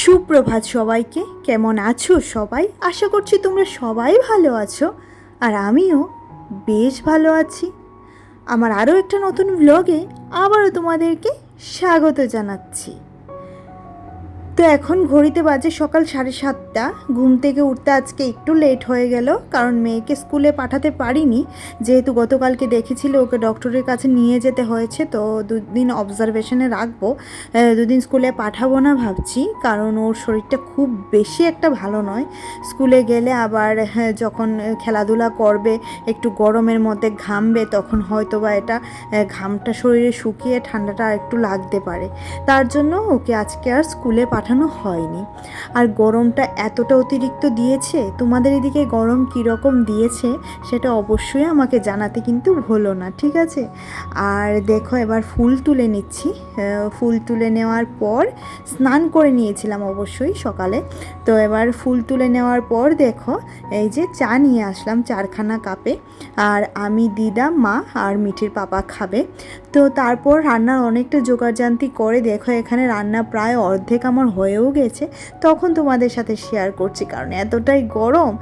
সুপ্রভাত সবাইকে। কেমন আছো সবাই? আশা করছি তোমরা সবাই ভালো আছো, আর আমিও বেশ ভালো আছি। আমার আরও একটা নতুন ব্লগে আবারও তোমাদেরকে স্বাগত জানাচ্ছি। তো এখন ঘড়িতে বাজে সকাল 7:30। ঘুম থেকে উঠতে আজকে একটু লেট হয়ে গেল, কারণ মেয়েকে স্কুলে পাঠাতে পারিনি, যেহেতু গতকালকে দেখেছিল ওকে ডক্টরের কাছে নিয়ে যেতে হয়েছে। তো দুদিন অবজারভেশনে রাখবো, দুদিন স্কুলে পাঠাবো না ভাবছি, কারণ ওর শরীরটা খুব বেশি একটা ভালো নয়। স্কুলে গেলে আবার যখন খেলাধুলা করবে, একটু গরমের মধ্যে ঘামবে, তখন হয়তো বা এটা ঘামটা শরীরে শুকিয়ে ঠান্ডাটা আর একটু লাগতে পারে। তার জন্য ওকে আজকে আর স্কুলে পাঠানো হয়নি। আর গরমটা এতটা অতিরিক্ত দিয়েছে, তোমাদের এদিকে গরম কীরকম দিয়েছে সেটা অবশ্যই আমাকে জানাতে কিন্তু ভুলো না, ঠিক আছে? আর দেখো এবার ফুল তুলে নিচ্ছি। ফুল তুলে নেওয়ার পর স্নান করে নিয়েছিলাম অবশ্যই সকালে। তো এবার ফুল তুলে নেওয়ার পর দেখো এই যে চা নিয়ে আসলাম 4খানা কাপে, আর আমি, দিদা, মা আর মিঠির পাপা খাবে। তো তারপর রান্নার অনেকটা জোগাড়জান্তি করে দেখো এখানে রান্না প্রায় অর্ধেক আমার হয়েও গেছে। তখন তোমাদের সাথে শেয়ার করছি, কারণ এতটাই গরম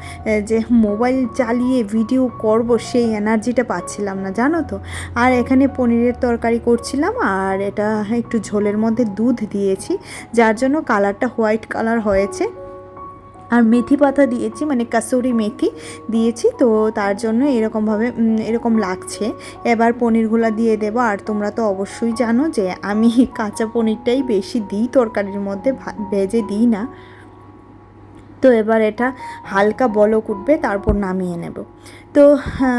যে মোবাইল চালিয়ে ভিডিও করব সেই এনার্জিটা পাচ্ছিলাম না, জানো তো। আর এখানে পনিরের তরকারি করছিলাম, আর এটা একটু ঝোলের মধ্যে দুধ দিয়েছি, যার জন্য কালারটা হোয়াইট কালার হয়েছে। আর মেথি পাতা দিয়েছি, মানে কাসুরি মেথি দিয়েছি, তো তার জন্য এরকমভাবে এরকম লাগছে। এবার পনিরগুলো দিয়ে দেবো। আর তোমরা তো অবশ্যই জানো যে আমি কাঁচা পনিরটাই বেশি দিই তরকারির মধ্যে, ভেজে দিই না। তো এবার এটা হালকা বলক উঠবে, তারপর নামিয়ে নেব। তো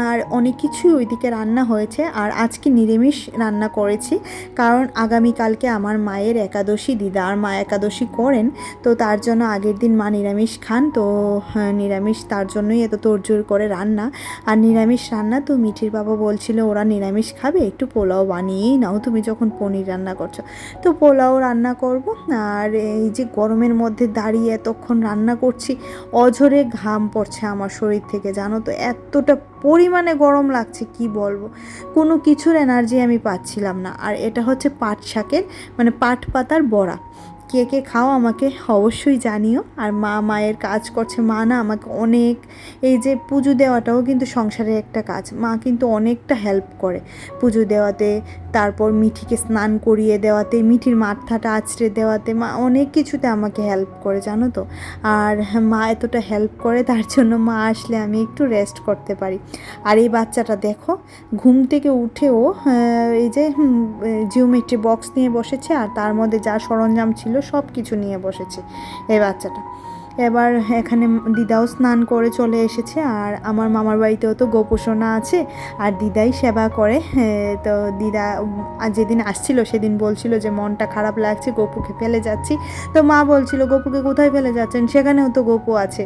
আর অনেক কিছুই ওইদিকে রান্না হয়েছে। আর আজকে নিরামিষ রান্না করেছি, কারণ আগামীকালকে আমার মায়ের একাদশী। দিদা আর মা একাদশী করেন, তো তার জন্য আগের দিন মা নিরামিষ খান। তো নিরামিষ, তার জন্যই এত তোড়জোড় করে রান্না। আর নিরামিষ রান্না, তো মিঠির বাবা বলছিল ওরা নিরামিষ খাবে, একটু পোলাও বানিয়েই নাও তুমি যখন পনির রান্না করছো। তো পোলাও রান্না করব। আর এই যে গরমের মধ্যে দাঁড়িয়ে এতক্ষণ রান্না করছি, অঝরে ঘাম পড়ছে আমার শরীর থেকে, জানো তো। এতটা পরিমাণে গরম লাগছে কি বলবো, কোনো কিছুর এনার্জি আমি পাচ্ছিলাম না। আর এটা হচ্ছে পাট শাকের, মানে পাট পাতার বড়া। কে কে খাও আমাকে অবশ্যই জানিও। আর মায়ের কাজ করছে। মা না আমাকে অনেক, এই যে পুজো দেওয়াটাও কিন্তু সংসারের একটা কাজ, মা কিন্তু অনেকটা হেল্প করে পুজো দেওয়াতে, তারপর মিঠিকে স্নান করিয়ে দেওয়াতে, মিঠির মাথাটা আঁচড়ে দেওয়াতে, মা অনেক কিছুতে আমাকে হেল্প করে, জানো তো। আর মা এতটা হেল্প করে, তার জন্য মা আসলে আমি একটু রেস্ট করতে পারি। আর এই বাচ্চাটা দেখো ঘুম থেকে উঠেও এই যে জিওমেট্রি বক্স নিয়ে বসেছে, আর তার মধ্যে যা সরঞ্জাম ছিল সব কিছু নিয়ে বসেছে এই বাচ্চাটা। এবার এখানে দিদাও স্নান করে চলে এসেছে। আর আমার মামার বাড়িতেও তো গোপুসোনা আছে, আর দিদাই সেবা করে। তো দিদা যেদিন আসছিল সেদিন বলছিল যে মনটা খারাপ লাগছে, গপুকে ফেলে যাচ্ছি। তো মা বলছিল গপুকে কোথায় ফেলে যাচ্ছেন, সেখানেও তো গপু আছে।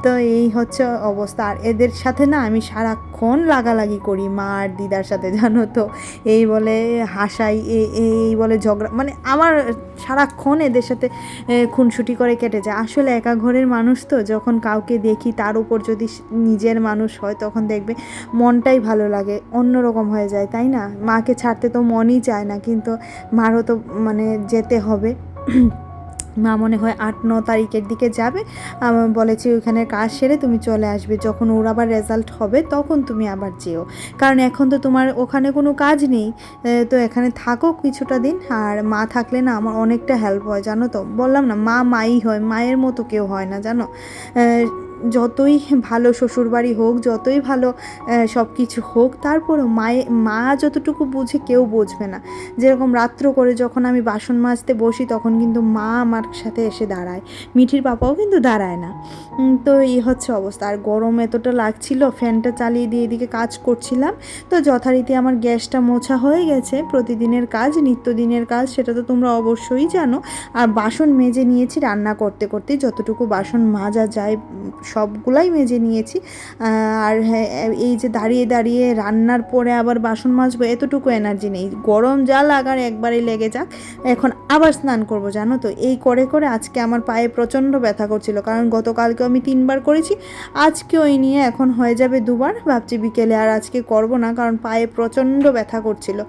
তো এই হচ্ছে অবস্থা। আর এদের সাথে না আমি সারাক্ষণ লাগালাগি করি, মা আর দিদার সাথে, জানো তো। এই বলে হাসাই, এই বলে ঝগড়া, মানে আমার সারাক্ষণ এদের সাথে খুনসুটি করে কেটে যায়। আসলে একা ঘরের মানুষ তো, যখন কাউকে দেখি তার উপর যদি নিজের মানুষ হয়, তখন দেখবে মনটাই ভালো লাগে, অন্যরকম হয়ে যায়, তাই না? মাকে ছাড়তে তো মনই চায় না, কিন্তু মারও তো মানে যেতে হবে। মা মনে হয় 8-9 তারিখের দিকে যাবে। বলেছি ওইখানে কাজ সেরে তুমি চলে আসবে, যখন ওর আবার রেজাল্ট হবে তখন তুমি আবার যেও, কারণ এখন তো তোমার ওখানে কোনো কাজ নেই। তো এখানে থাকো কিছুটা দিন। আর মা থাকলে না আমার অনেকটা হেল্প হয়, জানো তো। বললাম না, মা মাই হয়, মায়ের মতো কেউ হয় না, জানো। যতই ভালো শ্বশুরবাড়ি হোক, যতই ভালো সব কিছু হোক, তারপরেও মা যতটুকু বুঝে কেউ বুঝবে না। যেরকম রাত্র করে যখন আমি বাসন মাজতে বসি, তখন কিন্তু মা আমার সাথে এসে দাঁড়ায়, মিঠির পাপাও কিন্তু দাঁড়ায় না। তো এই হচ্ছে অবস্থা। আর গরম এতটা লাগছিল, ফ্যানটা চালিয়ে দিয়ে এদিকে কাজ করছিলাম। তো যথারীতি আমার গ্যাসটা মোছা হয়ে গেছে, প্রতিদিনের কাজ, নিত্যদিনের কাজ, সেটা তো তোমরা অবশ্যই জানো। আর বাসন মেজে নিয়েছি রান্না করতে করতে, যতটুকু বাসন মাজা যায় সবগুলাই মেজে নিয়েছি। আর এই যে দাঁড়িয়ে দাঁড়িয়ে রান্নার পরে আবার বাসন মাজবো এতটুকু এনার্জি নেই। গরম যা লাগার একবারে লেগে যাক, এখন আবার স্নান করব জানো তো। এই করে করে আজকে আমার পায়ে প্রচণ্ড ব্যথা করছিল, কারণ গতকালকেও আমি 3বার করেছি, আজকেও এই নিয়ে এখন হয়ে যাবে 2বার। ভাবছি বিকেলে আর আজকে করব না, কারণ পায়ে প্রচণ্ড ব্যথা করছিল।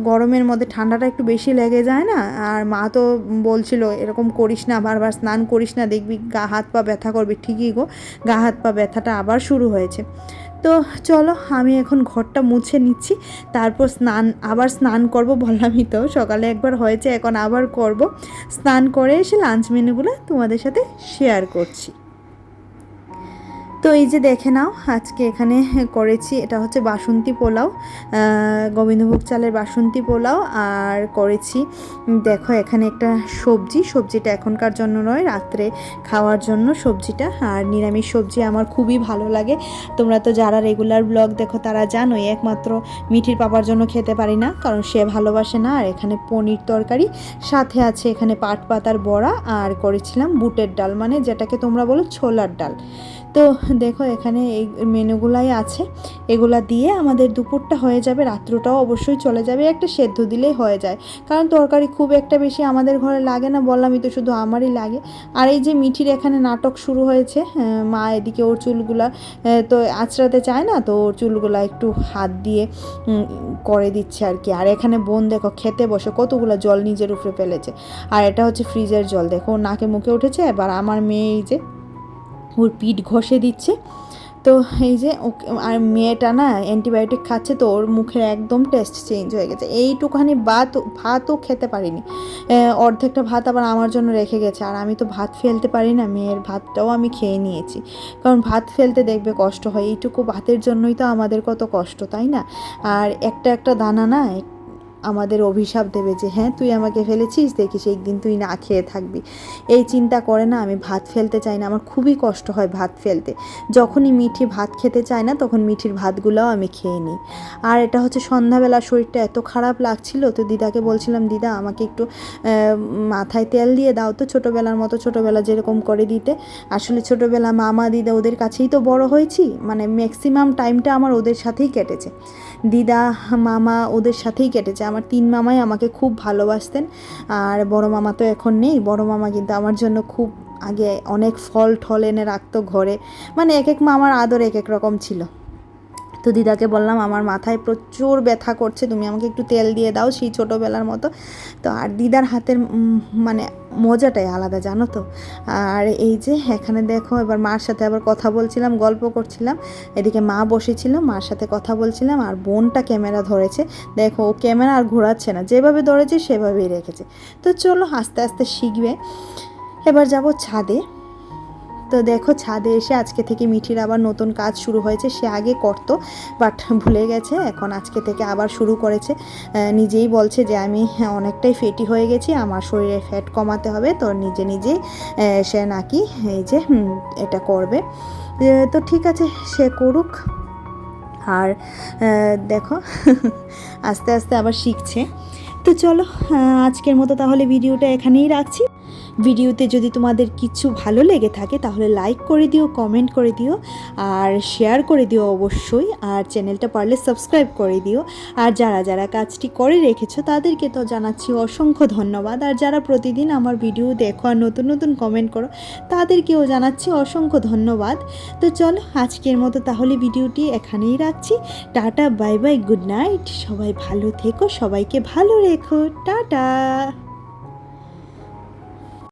গরমের মধ্যে ঠান্ডাটা একটু বেশি লেগে যায় না, আর মা তো বলছিল এরকম করিস না, বারবার স্নান করিস না, দেখবি গা হাত পা ব্যথা করবে। ঠিকই গো, গা হাত পা ব্যথাটা আবার শুরু হয়েছে। তো চলো আমি এখন ঘরটা মুছে নিচ্ছি, তারপর আবার স্নান করব। বললামই তো সকালে একবার হয়েছে, এখন আবার করব। স্নান করে এসে লাঞ্চ মেনুগুলো তোমাদের সাথে শেয়ার করছি। তো এই যে দেখে নাও, আজকে এখানে করেছি, এটা হচ্ছে বাসন্তী পোলাও, গোবিন্দভোগ চালের বাসন্তী পোলাও। আর করেছি দেখো এখানে একটা সবজিটা এখনকার জন্য নয়, রাত্রে খাওয়ার জন্য সবজিটা। আর নিরামিষ সবজি আমার খুবই ভালো লাগে। তোমরা তো যারা রেগুলার ব্লগ দেখো তারা জানোই, একমাত্র মিঠির পাপার জন্য খেতে পারি না, কারণ সে ভালোবাসে না। আর এখানে পনির তরকারি, সাথে আছে এখানে পাট পাতার বড়া, আর করেছিলাম বুটের ডাল, মানে যেটাকে তোমরা বলো ছোলার ডাল। তো দেখো এখানে এই মেনুগুলাই আছে, এগুলা দিয়ে আমাদের দুপুরটা হয়ে যাবে, রাত্রটাও অবশ্যই চলে যাবে। একটা সেদ্ধ দিলেই হয়ে যায়, কারণ তরকারি খুব একটা বেশি আমাদের ঘরে লাগে না, বললামই তো শুধু আমারই লাগে। আর এই যে মিঠির এখানে নাটক শুরু হয়েছে, মা এদিকে ওর চুলগুলা তো আঁচড়াতে চায় না, তো ওর চুলগুলা একটু হাত দিয়ে করে দিচ্ছে আর কি। আর এখানে বোন দেখো খেতে বসে কতগুলো জল নিজের উপরে ফেলেছে, আর এটা হচ্ছে ফ্রিজের জল, দেখো নাকে মুখে উঠেছে। এবার আমার মেয়ে এই যে ওর পিঠ ঘষে দিচ্ছে। তো এই যে আর মেয়েটা না অ্যান্টিবায়োটিক খাচ্ছে, তো ওর মুখের একদম টেস্ট চেঞ্জ হয়ে গেছে। এইটুখানি ভাতও খেতে পারিনি, অর্ধেকটা ভাত আবার আমার জন্য রেখে গেছে। আর আমি তো ভাত ফেলতে পারি না, মেয়ের ভাতটাও আমি খেয়ে নিয়েছি, কারণ ভাত ফেলতে দেখবে কষ্ট হয়। এইটুকু ভাতের জন্যই তো আমাদের কত কষ্ট, তাই না? আর একটা একটা দানা না আমাদের অভিশাপ দেবে যে হ্যাঁ তুই আমাকে ফেলেছিস, দেখিস একদিন তুই না খেয়ে থাকবি। এই চিন্তা করে না আমি ভাত ফেলতে চাই না, আমার খুবই কষ্ট হয় ভাত ফেলতে। যখনই মিঠি ভাত খেতে চায় না, তখন মিঠির ভাতগুলোও আমি খেয়ে নিই। আর এটা হচ্ছে সন্ধ্যাবেলা, শরীরটা এত খারাপ লাগছিল, তো দিদাকে বলছিলাম দিদা আমাকে একটু মাথায় তেল দিয়ে দাও তো, ছোটোবেলার মতো, ছোটোবেলা যেরকম করে দিতে। আসলে ছোটোবেলা মামা দিদা ওদের কাছেই তো বড় হয়েছি, মানে ম্যাক্সিমাম টাইমটা আমার ওদের সাথেই কেটেছে, দিদা মামা ওদের সাথেই কেটেছে। আমার 3 মামাই আমাকে খুব ভালোবাসতেন। আর বড় মামা তো এখন নেই, বড় মামা কিন্তু আমার জন্য খুব আগে অনেক ফল ঠল এনে রাখতো ঘরে, মানে এক এক মামার আদর এক এক রকম ছিল। তো দিদাকে বললাম আমার মাথায় প্রচুর ব্যথা করছে, তুমি আমাকে একটু তেল দিয়ে দাও সেই ছোটোবেলার মতো। তো আর দিদার হাতের মানে মজাটাই আলাদা জানো তো। আর এই যে এখানে দেখো এবার মার সাথে আবার কথা বলছিলাম, গল্প করছিলাম, এদিকে মা বসেছিল, মার সাথে কথা বলছিলাম। আর বোনটা ক্যামেরা ধরেছে, দেখো ও ক্যামেরা আর ঘোরাচ্ছে না, যেভাবে ধরেছে সেভাবেই রেখেছে। তো চলো আস্তে আস্তে শিখবে। এবার যাব ছাদে। তো দেখো ছাদে এসে আজকে থেকে মিঠির আবার নতুন কাজ শুরু হয়েছে, সে আগে করতো বাট ভুলে গেছে, এখন আজকে থেকে আবার শুরু করেছে। নিজেই বলছে যে আমি অনেকটাই ফেটি হয়ে গেছি, আমার শরীরে ফ্যাট কমাতে হবে, তো নিজে নিজেই সে নাকি এই যে এটা করবে। তো ঠিক আছে সে করুক। আর দেখো আস্তে আস্তে আবার শিখছে। তো চলো আজকের মতো তাহলে ভিডিওটা এখানেই রাখছি। ভিডিওতে যদি তোমাদের কিছু ভালো লেগে থাকে তাহলে লাইক করে দিও, কমেন্ট করে দিও, আর শেয়ার করে দিও অবশ্যই। আর চ্যানেলটা পারলে সাবস্ক্রাইব করে দিও। আর যারা যারা কাজটি করে রেখেছো তাদেরকে তো জানাচ্ছি অসংখ্য ধন্যবাদ। আর যারা প্রতিদিন আমার ভিডিও দেখো আর নতুন নতুন কমেন্ট করো তাদেরকেও জানাচ্ছি অসংখ্য ধন্যবাদ। তো চলো আজকের মতো তাহলে ভিডিওটি এখানেই রাখছি। Tata, bye bye, good night. সবাই ভালো থেকো, সবাইকে ভালো রেখো, টাটা।